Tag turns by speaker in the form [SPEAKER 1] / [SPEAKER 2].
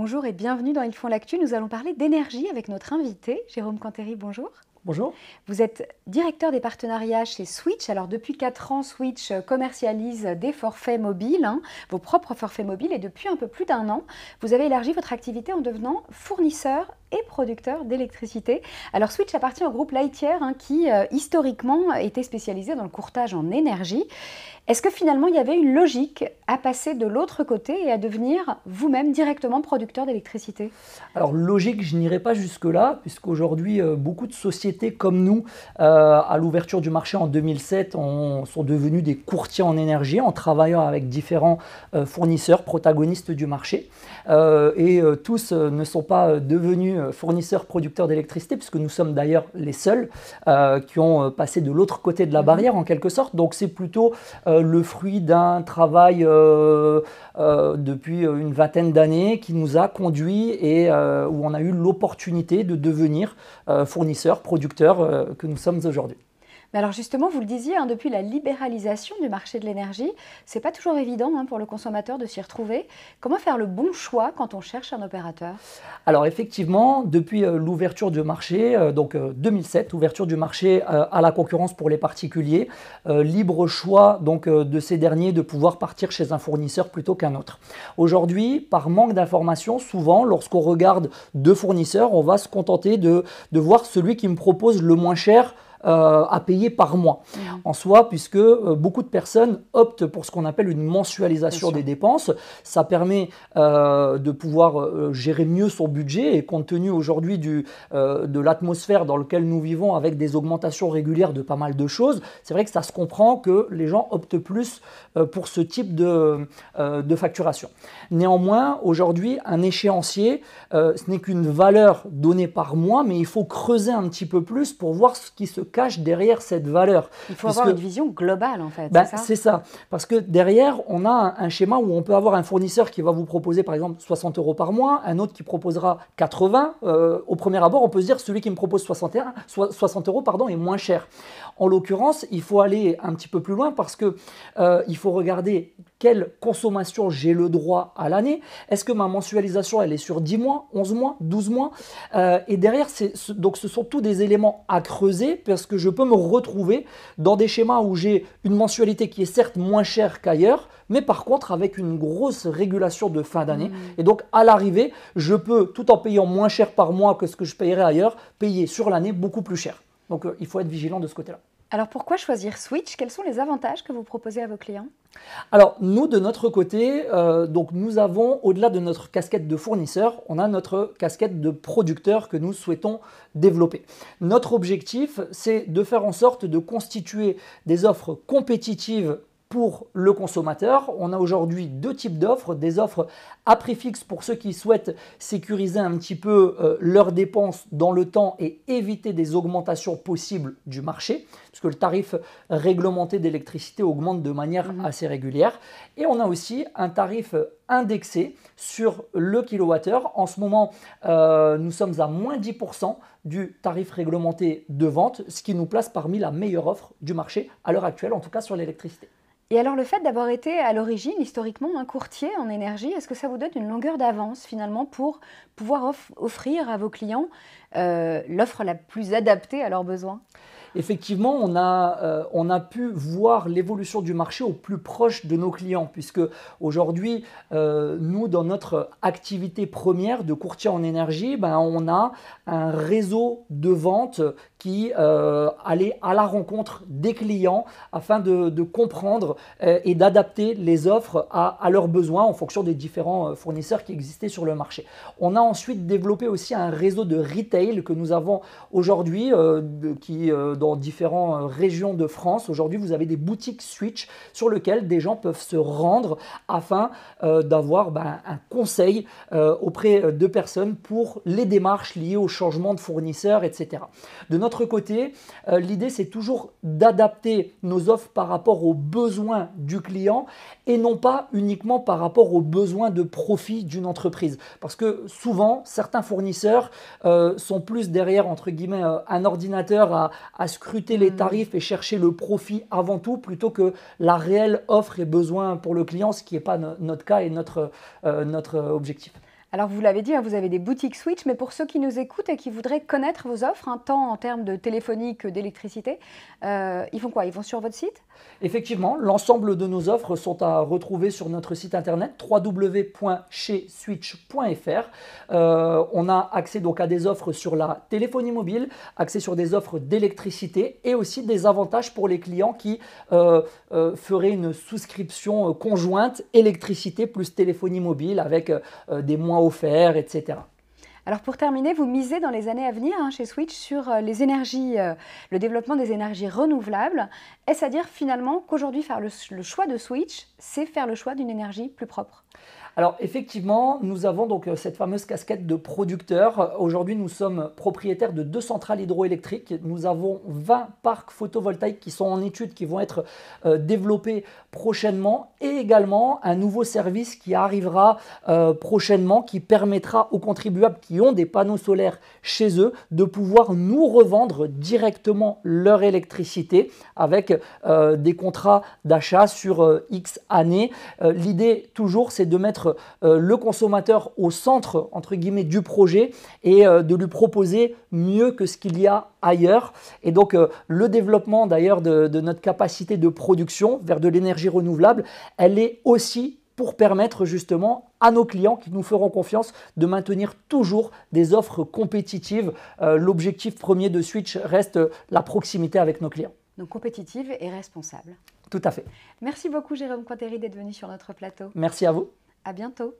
[SPEAKER 1] Bonjour et bienvenue dans Ils font l'actu. Nous allons parler d'énergie avec notre invité, Jérôme Cantéry. Bonjour.
[SPEAKER 2] Bonjour.
[SPEAKER 1] Vous êtes directeur des partenariats chez Switch. Alors depuis 4 ans, Switch commercialise des forfaits mobiles, vos propres forfaits mobiles. Et depuis un peu plus d'1 an, vous avez élargi votre activité en devenant fournisseur et producteur d'électricité. Alors Switch appartient au groupe Lightyear qui historiquement était spécialisé dans le courtage en énergie. Est-ce que finalement il y avait une logique à passer de l'autre côté et à devenir vous-même directement producteur d'électricité?
[SPEAKER 2] Alors logique, je n'irai pas jusque-là, puisqu'aujourd'hui beaucoup de sociétés comme nous, à l'ouverture du marché en 2007, sont devenus des courtiers en énergie en travaillant avec différents fournisseurs, protagonistes du marché. Tous ne sont pas devenus fournisseurs producteurs d'électricité, puisque nous sommes d'ailleurs les seuls qui ont passé de l'autre côté de la barrière en quelque sorte. Donc c'est plutôt le fruit d'un travail depuis une vingtaine d'années qui nous a conduit et où on a eu l'opportunité de devenir fournisseurs, producteurs que nous sommes aujourd'hui.
[SPEAKER 1] Mais alors justement, vous le disiez, depuis la libéralisation du marché de l'énergie, c'est pas toujours évident pour le consommateur de s'y retrouver. Comment faire le bon choix quand on cherche un opérateur?
[SPEAKER 2] Alors effectivement, depuis l'ouverture du marché, donc 2007, ouverture du marché à la concurrence pour les particuliers, libre choix donc, de ces derniers de pouvoir partir chez un fournisseur plutôt qu'un autre. Aujourd'hui, par manque d'informations, souvent lorsqu'on regarde deux fournisseurs, on va se contenter de voir celui qui me propose le moins cher à payer par mois en soi, puisque beaucoup de personnes optent pour ce qu'on appelle une mensualisation des dépenses. Ça permet de pouvoir gérer mieux son budget et compte tenu aujourd'hui de l'atmosphère dans laquelle nous vivons avec des augmentations régulières de pas mal de choses, c'est vrai que ça se comprend que les gens optent plus pour ce type de facturation. Néanmoins, aujourd'hui, un échéancier, ce n'est qu'une valeur donnée par mois, mais il faut creuser un petit peu plus pour voir ce qui se cache derrière cette valeur.
[SPEAKER 1] Il faut avoir une vision globale en fait,
[SPEAKER 2] c'est ça. Parce que derrière, on a un schéma où on peut avoir un fournisseur qui va vous proposer par exemple 60 € par mois, un autre qui proposera 80. Au premier abord, on peut se dire celui qui me propose 60 € est moins cher. En l'occurrence, il faut aller un petit peu plus loin parce que il faut regarder quelle consommation j'ai le droit à l'année. Est-ce que ma mensualisation elle est sur 10 mois, 11 mois, 12 mois et derrière, donc ce sont tous des éléments à creuser parce que je peux me retrouver dans des schémas où j'ai une mensualité qui est certes moins chère qu'ailleurs, mais par contre avec une grosse régulation de fin d'année. Et donc à l'arrivée, je peux, tout en payant moins cher par mois que ce que je payerais ailleurs, payer sur l'année beaucoup plus cher. Donc il faut être vigilant de ce côté-là.
[SPEAKER 1] Alors pourquoi choisir Switch? Quels sont les avantages que vous proposez à vos clients?
[SPEAKER 2] Alors nous, de notre côté, donc nous avons, au-delà de notre casquette de fournisseur, on a notre casquette de producteur que nous souhaitons développer. Notre objectif, c'est de faire en sorte de constituer des offres compétitives pour le consommateur. On a aujourd'hui deux types d'offres, des offres à prix fixe pour ceux qui souhaitent sécuriser un petit peu leurs dépenses dans le temps et éviter des augmentations possibles du marché, puisque le tarif réglementé d'électricité augmente de manière assez régulière. Et on a aussi un tarif indexé sur le kilowattheure. En ce moment, nous sommes à moins 10% du tarif réglementé de vente, ce qui nous place parmi la meilleure offre du marché à l'heure actuelle, en tout cas sur l'électricité.
[SPEAKER 1] Et alors le fait d'avoir été à l'origine historiquement un courtier en énergie, est-ce que ça vous donne une longueur d'avance finalement pour pouvoir offrir à vos clients l'offre la plus adaptée à leurs besoins?
[SPEAKER 2] Effectivement, on a pu voir l'évolution du marché au plus proche de nos clients, puisque aujourd'hui, nous, dans notre activité première de courtier en énergie, on a un réseau de vente qui allait à la rencontre des clients afin de comprendre et d'adapter les offres à leurs besoins en fonction des différents fournisseurs qui existaient sur le marché. On a ensuite développé aussi un réseau de retail que nous avons aujourd'hui dans différentes régions de France. Aujourd'hui, vous avez des boutiques Switch sur lesquelles des gens peuvent se rendre afin d'avoir un conseil auprès de personnes pour les démarches liées au changement de fournisseur, etc. De notre côté, l'idée c'est toujours d'adapter nos offres par rapport aux besoins du client et non pas uniquement par rapport aux besoins de profit d'une entreprise. Parce que souvent, certains fournisseurs sont plus derrière, entre guillemets, un ordinateur à scruter les tarifs et chercher le profit avant tout, plutôt que la réelle offre et besoin pour le client, ce qui n'est pas notre cas et notre objectif.
[SPEAKER 1] Alors vous l'avez dit, hein, vous avez des boutiques Switch, mais pour ceux qui nous écoutent et qui voudraient connaître vos offres, hein, tant en termes de téléphonie que d'électricité, ils font quoi? Ils vont sur votre site?
[SPEAKER 2] Effectivement, l'ensemble de nos offres sont à retrouver sur notre site internet www.chezswitch.fr. On a accès donc à des offres sur la téléphonie mobile, accès sur des offres d'électricité et aussi des avantages pour les clients qui feraient une souscription conjointe électricité plus téléphonie mobile avec des mois offerts, etc.
[SPEAKER 1] Alors pour terminer, vous misez dans les années à venir, hein, chez Switch sur les énergies, le développement des énergies renouvelables. Est-ce à dire finalement qu'aujourd'hui faire le choix de Switch, c'est faire le choix d'une énergie plus propre?
[SPEAKER 2] Alors effectivement, nous avons donc cette fameuse casquette de producteur. Aujourd'hui, nous sommes propriétaires de 2 centrales hydroélectriques. Nous avons 20 parcs photovoltaïques qui sont en étude, qui vont être développés prochainement, et également un nouveau service qui arrivera prochainement, qui permettra aux contribuables qui ont des panneaux solaires chez eux de pouvoir nous revendre directement leur électricité avec des contrats d'achat sur X années. L'idée toujours, c'est de mettre le consommateur au centre entre guillemets du projet et de lui proposer mieux que ce qu'il y a ailleurs. Et donc le développement d'ailleurs de notre capacité de production vers de l'énergie renouvelable, elle est aussi pour permettre justement à nos clients qui nous feront confiance de maintenir toujours des offres compétitives. L'objectif premier de Switch reste la proximité avec nos clients.
[SPEAKER 1] Donc compétitive et responsable.
[SPEAKER 2] Tout à fait.
[SPEAKER 1] Merci beaucoup Jérôme Cointeri d'être venu sur notre plateau.
[SPEAKER 2] Merci à vous.
[SPEAKER 1] À bientôt.